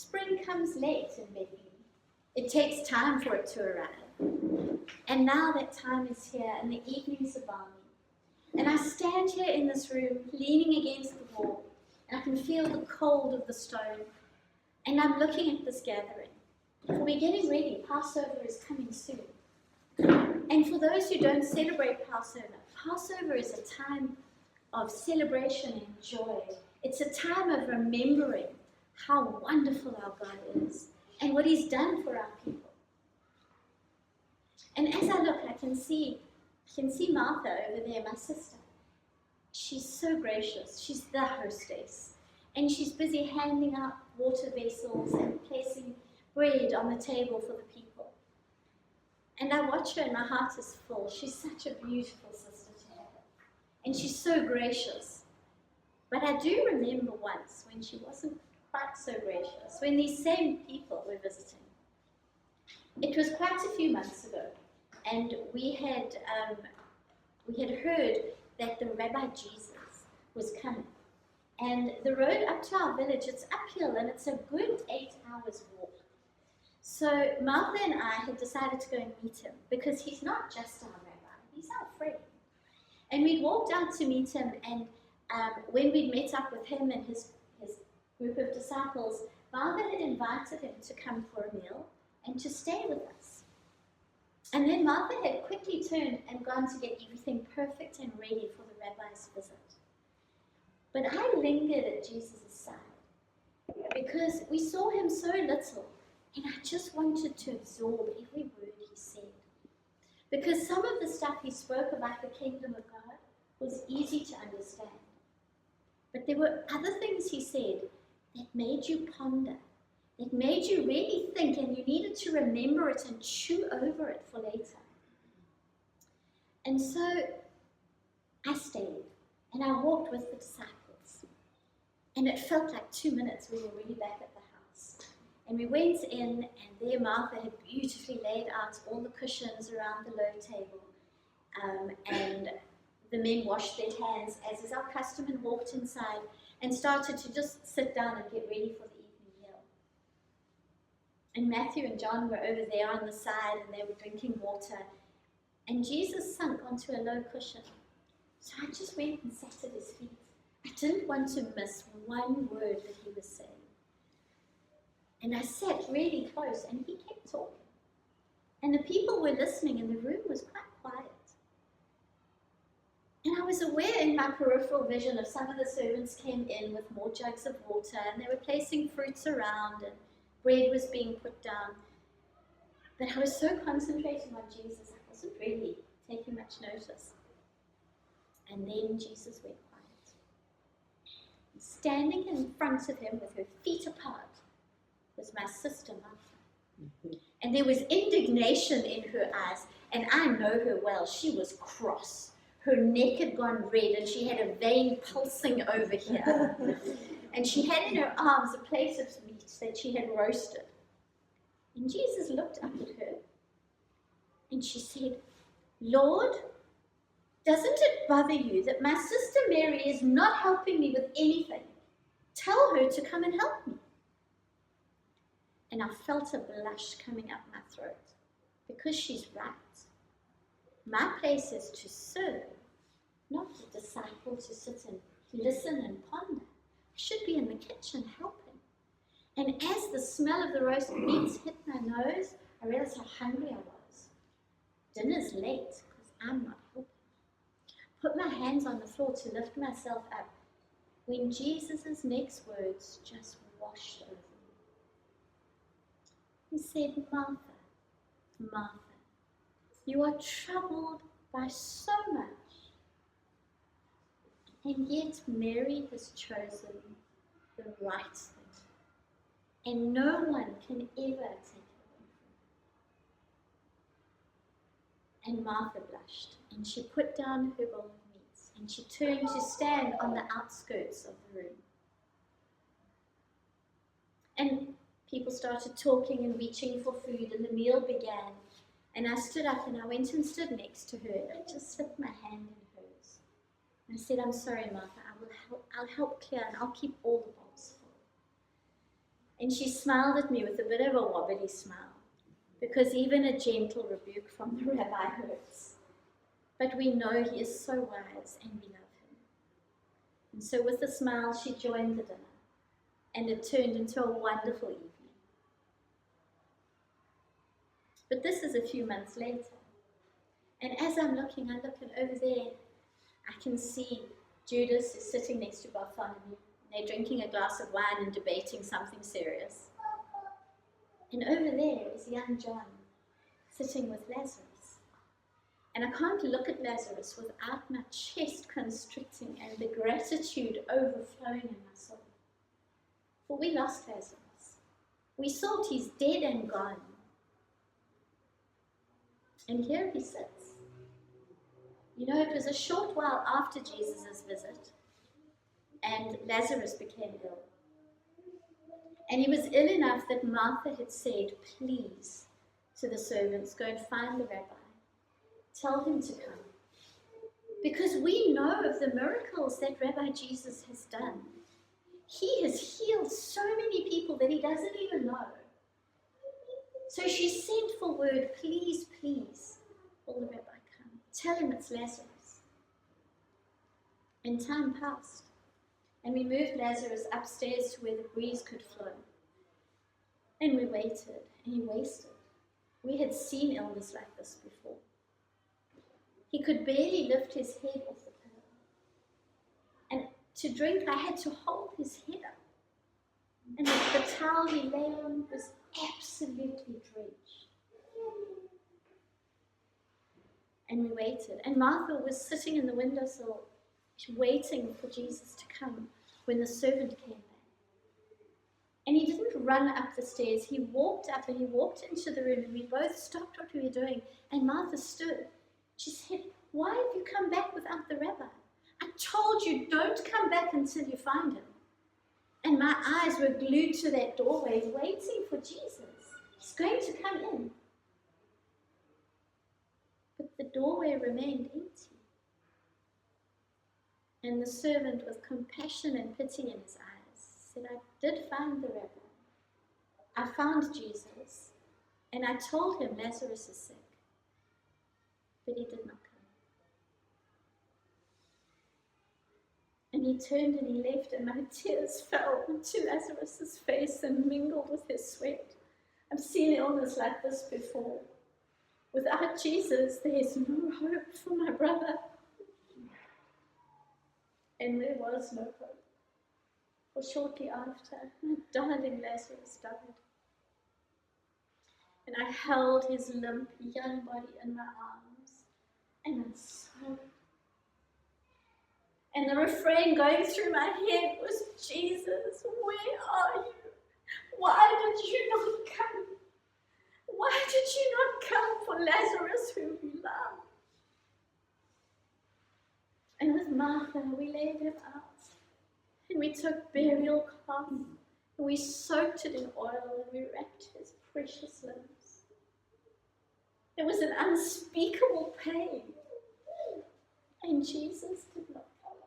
Spring comes late in Bethany. It takes time for it to arrive. And now that time is here and the evenings are balmy. And I stand here in this room, leaning against the wall, and I can feel the cold of the stone. And I'm looking at this gathering. We're getting ready. Passover is coming soon. And for those who don't celebrate Passover, Passover is a time of celebration and joy. It's a time of remembering how wonderful our God is and what He's done for our people. And as I look, I can see Martha over there, my sister. She's so gracious. She's the hostess. And she's busy handing out water vessels and placing bread on the table for the people. And I watch her and my heart is full. She's such a beautiful sister to have. And she's so gracious. But I do remember once when she wasn't quite so gracious, when these same people were visiting. It was quite a few months ago, and we had heard that the Rabbi Jesus was coming. And the road up to our village, it's uphill, and it's a good 8 hours walk. So Martha and I had decided to go and meet him, because he's not just our rabbi, he's our friend. And we walked out to meet him, and when we'd met up with him and his group of disciples, Martha had invited him to come for a meal and to stay with us. And then Martha had quickly turned and gone to get everything perfect and ready for the rabbi's visit. But I lingered at Jesus' side because we saw him so little, and I just wanted to absorb every word he said. Because some of the stuff he spoke about the kingdom of God was easy to understand. But there were other things he said that made you ponder, that made you really think, and you needed to remember it and chew over it for later. And so I stayed, and I walked with the disciples. And it felt like 2 minutes we were really back at the house. And we went in, and there Martha had beautifully laid out all the cushions around the low table. And the men washed their hands, as is our custom, and walked inside and started to just sit down and get ready for the evening meal. And Matthew and John were over there on the side, and they were drinking water. And Jesus sunk onto a low cushion. So I just went and sat at his feet. I didn't want to miss one word that he was saying. And I sat really close, and he kept talking. And the people were listening, and the room was quite quiet. And I was aware in my peripheral vision of some of the servants came in with more jugs of water, and they were placing fruits around, and bread was being put down. But I was so concentrating on Jesus, I wasn't really taking much notice. And then Jesus went quiet. Standing in front of him with her feet apart was my sister Martha. And there was indignation in her eyes, and I know her well. She was cross. Her neck had gone red, and she had a vein pulsing over here. And she had in her arms a plate of meat that she had roasted. And Jesus looked up at her, and she said, "Lord, doesn't it bother you that my sister Mary is not helping me with anything? Tell her to come and help me." And I felt a blush coming up my throat, because she's right. My place is to serve, not the disciple to sit and listen and ponder. I should be in the kitchen helping. And as the smell of the roast meats hit my nose, I realized how hungry I was. Dinner's late because I'm not helping. Put my hands on the floor to lift myself up when Jesus' next words just washed over me. He said, "Martha, Martha, you are troubled by so much, and yet Mary has chosen the right thing, and no one can ever take it away from her." And Martha blushed, and she put down her bowl of meat, and she turned to stand on the outskirts of the room. And people started talking and reaching for food, and the meal began. And I stood up, and I went and stood next to her, and I just slipped my hand in hers. And I said, "I'm sorry, Martha, I'll help clear, and I'll keep all the bowls full." And she smiled at me with a bit of a wobbly smile, because even a gentle rebuke from the rabbi hurts. But we know he is so wise and we love him. And so with a smile, she joined the dinner, and it turned into a wonderful evening. But this is a few months later. And as I'm looking, I look, and over there, I can see Judas is sitting next to Bethany. They're drinking a glass of wine and debating something serious. And over there is young John sitting with Lazarus. And I can't look at Lazarus without my chest constricting and the gratitude overflowing in my soul. For we lost Lazarus. We thought he's dead and gone. And here he sits. You know, it was a short while after Jesus' visit, and Lazarus became ill. And he was ill enough that Martha had said, please, to the servants, go and find the rabbi. Tell him to come. Because we know of the miracles that Rabbi Jesus has done. He has healed so many people that he doesn't even know. So she sent for word, please, please, will the rabbi come? Tell him it's Lazarus. And time passed. And we moved Lazarus upstairs to where the breeze could flow. And we waited, and he wasted. We had seen illness like this before. He could barely lift his head off the pillow. And to drink, I had to hold his head up. And the towel he lay on was absolutely drenched. And we waited. And Martha was sitting in the windowsill, waiting for Jesus to come when the servant came back. And he didn't run up the stairs. He walked up and he walked into the room, and we both stopped what we were doing. And Martha stood. She said, why have you come back without the rabbi? I told you, don't come back until you find him. And my eyes were glued to that doorway, waiting for Jesus. He's going to come in. But the doorway remained empty. And the servant, with compassion and pity in his eyes, said, I did find the rabbi. I found Jesus, and I told him Lazarus is sick. But he did not come. And he turned and he left, and my tears fell into Lazarus' face and mingled with his sweat. I've seen illness like this before. Without Jesus, there is no hope for my brother. And there was no hope. For shortly after, my darling Lazarus died. And I held his limp young body in my arms, and I sobbed. And the refrain going through my head was, Jesus, where are you? Why did you not come? Why did you not come for Lazarus, whom you love? And with Martha, we laid him out. And we took burial cloth, and we soaked it in oil, and we wrapped his precious limbs. It was an unspeakable pain. And Jesus did not come.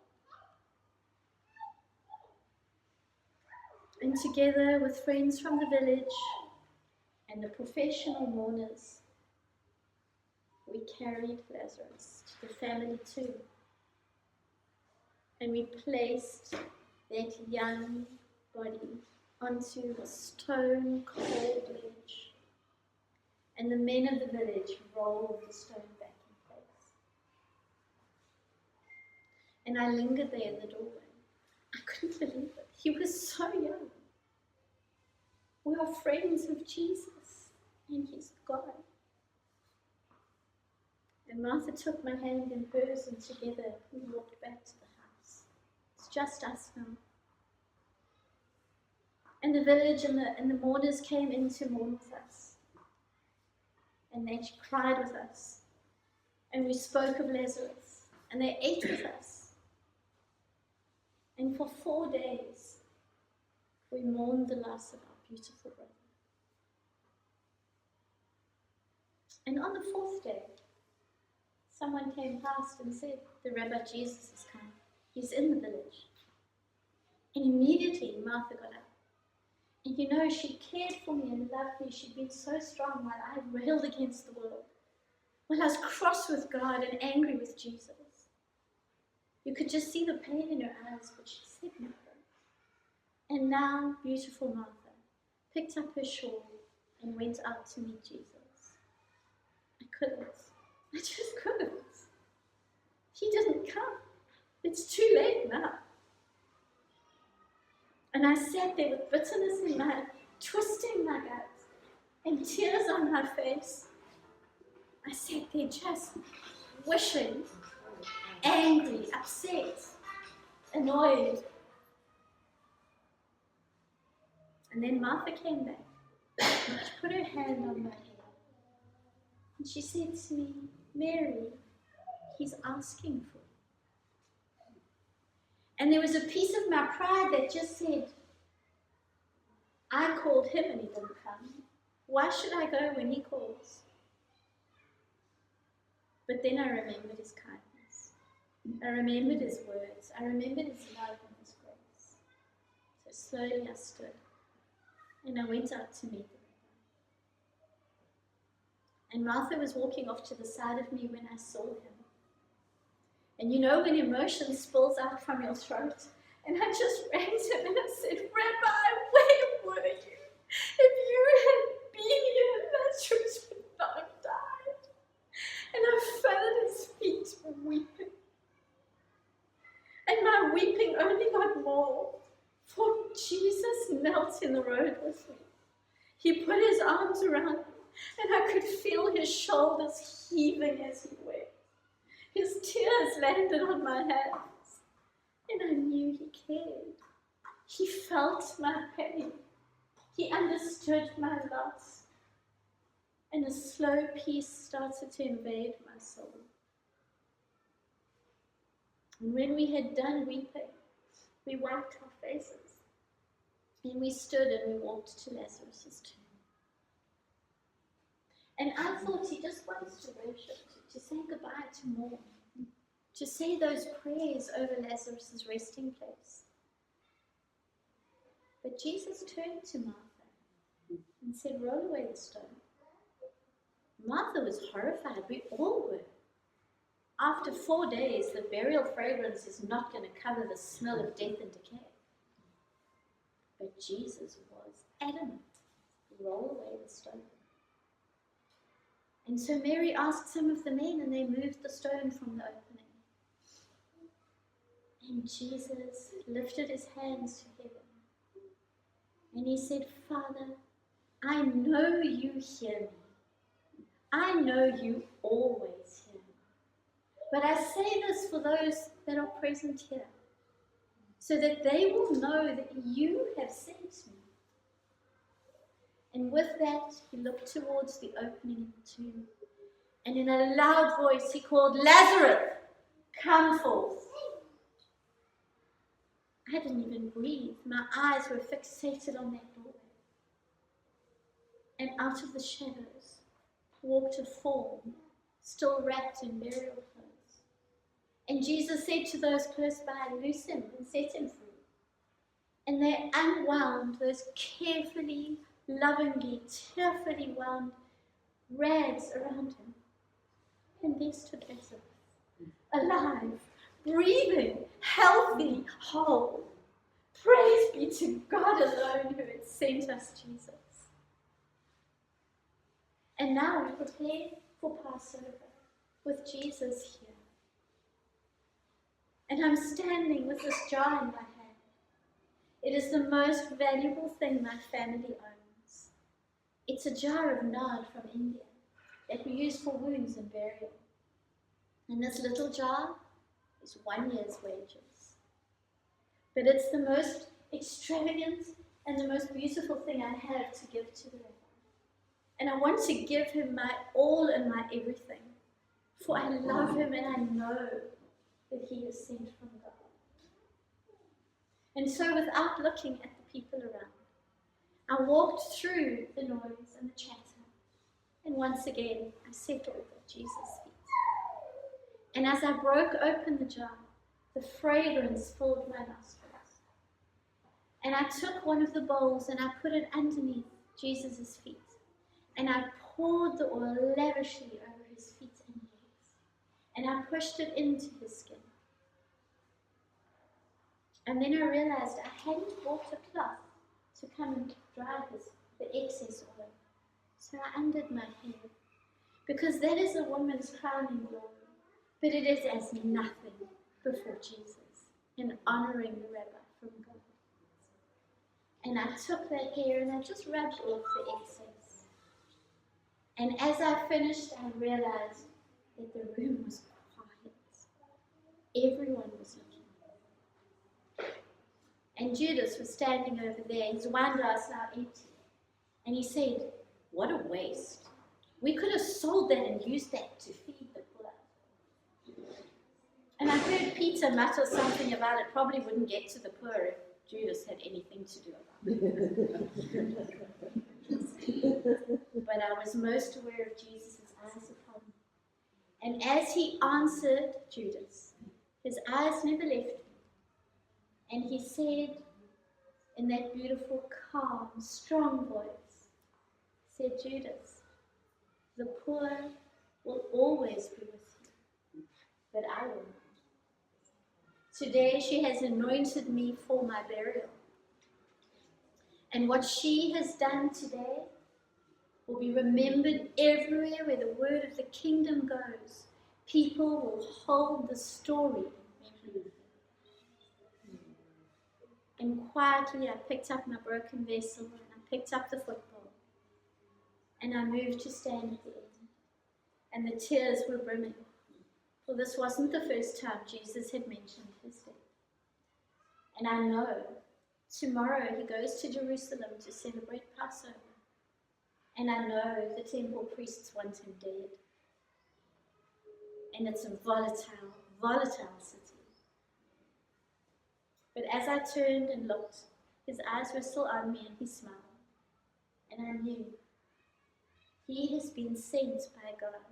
And together with friends from the village and the professional mourners, we carried Lazarus to the family tomb. And we placed that young body onto a stone cold ledge. And the men of the village rolled the stone back in place. And I lingered there in the doorway. I couldn't believe it. He was so young. We are friends of Jesus, and he's gone. And Martha took my hand in hers, and together we walked back to the house. It's just us now. And the village and the mourners came in to mourn with us. And they cried with us. And we spoke of Lazarus. And they ate with us. And for 4 days, we mourned the loss of our beautiful brother. And on the 4th day, someone came past and said, the Rabbi Jesus has come. He's in the village. And immediately Martha got up. And you know, she cared for me and loved me. She'd been so strong while I railed against the world, while I was cross with God and angry with Jesus. You could just see the pain in her eyes, but she said nothing. And now, beautiful Martha picked up her shawl and went out to meet Jesus. I couldn't. I just couldn't. He didn't come. It's too late now. And I sat there with bitterness in my, twisting my guts and tears on my face. I sat there just wishing, angry, upset, annoyed. And then Martha came back. She put her hand on my head. And she said to me, Mary, he's asking for you. And there was a piece of my pride that just said, I called him and he didn't come. Why should I go when he calls? But then I remembered his kindness. I remembered his words. I remembered his love and his grace. So slowly I stood and I went out to meet him. And Martha was walking off to the side of me when I saw him. And you know when emotion spills out from your throat? And I just ran to him and I said, Rabbi, where were you? If you had been here, Lazarus would not have died. And I fell at his feet weeping. And my weeping only got more, for Jesus knelt in the road with me. He put his arms around me, and I could feel his shoulders heaving as he wept. His tears landed on my hands, and I knew he cared. He felt my pain. He understood my loss. And a slow peace started to invade my soul. And when we had done weeping, we wiped our faces, and we stood and we walked to Lazarus' tomb. And I thought he just wants to worship, to say goodbye, to mourn, to say those prayers over Lazarus' resting place. But Jesus turned to Martha and said, roll away the stone. Martha was horrified. We all were. After 4 days, the burial fragrance is not going to cover the smell of death and decay. But Jesus was adamant. Roll away the stone. And so Mary asked some of the men, and they moved the stone from the opening. And Jesus lifted his hands to heaven. And he said, Father, I know you hear me. I know you always hear me. But I say this for those that are present here, so that they will know that you have sent me. And with that, he looked towards the opening in the tomb. And in a loud voice, he called, Lazarus, come forth. I didn't even breathe. My eyes were fixated on that doorway. And out of the shadows walked a form, still wrapped in burial clothes. And Jesus said to those close by, loose him and set him free. And they unwound those carefully, lovingly, tearfully wound rags around him. And there stood Lazarus, alive, breathing, healthy, whole. Praise be to God alone who had sent us Jesus. And now we prepare for Passover with Jesus here. And I'm standing with this jar in my hand. It is the most valuable thing my family owns. It's a jar of nard from India that we use for wounds and burial. And this little jar is 1 year's wages. But it's the most extravagant and the most beautiful thing I have to give to the Rabbi. And I want to give him my all and my everything. For I love him and I know that he is sent from God. And so without looking at the people around, I walked through the noise and the chatter. And once again, I settled at Jesus' feet. And as I broke open the jar, the fragrance filled my nostrils. And I took one of the bowls and I put it underneath Jesus' feet. And I poured the oil lavishly over his feet and legs. And I pushed it into his skin. And then I realized I hadn't bought a cloth to come and dry the excess oil. So I undid my hair. Because that is a woman's crowning glory. But it is as nothing before Jesus in honoring the rabbi from God. And I took that hair and I just rubbed off the excess. And as I finished, I realized that the room was quiet. Everyone was looking. And Judas was standing over there, his wine glass now empty. And he said, "What a waste. We could have sold that and used that to feed the poor." And I heard Peter mutter something about it probably wouldn't get to the poor if Judas had anything to do about it. But I was most aware of Jesus' eyes upon me. And as he answered Judas, his eyes never left me. And he said in that beautiful, calm, strong voice, said, "Judas, the poor will always be with you, but I will not. Today she has anointed me for my burial. And what she has done today will be remembered everywhere where the word of the kingdom goes. People will hold the story in memory." And quietly I picked up my broken vessel and I picked up the football. And I moved to stand at the end. And the tears were brimming. For this wasn't the first time Jesus had mentioned his death. And I know tomorrow he goes to Jerusalem to celebrate Passover. And I know the temple priests want him dead. And it's a volatile city. But as I turned and looked, his eyes were still on me and he smiled. And I knew he has been sent by God.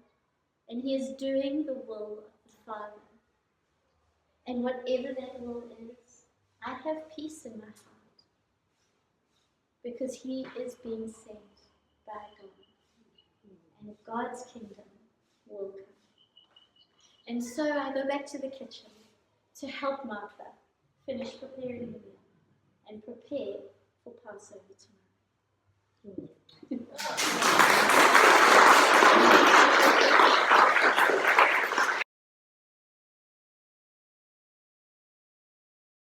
And he is doing the will of the Father. And whatever that will is, I have peace in my heart. Because he is being sent by God. And God's kingdom will come. And so I go back to the kitchen to help Martha finish preparing the meal and prepare for Passover tomorrow.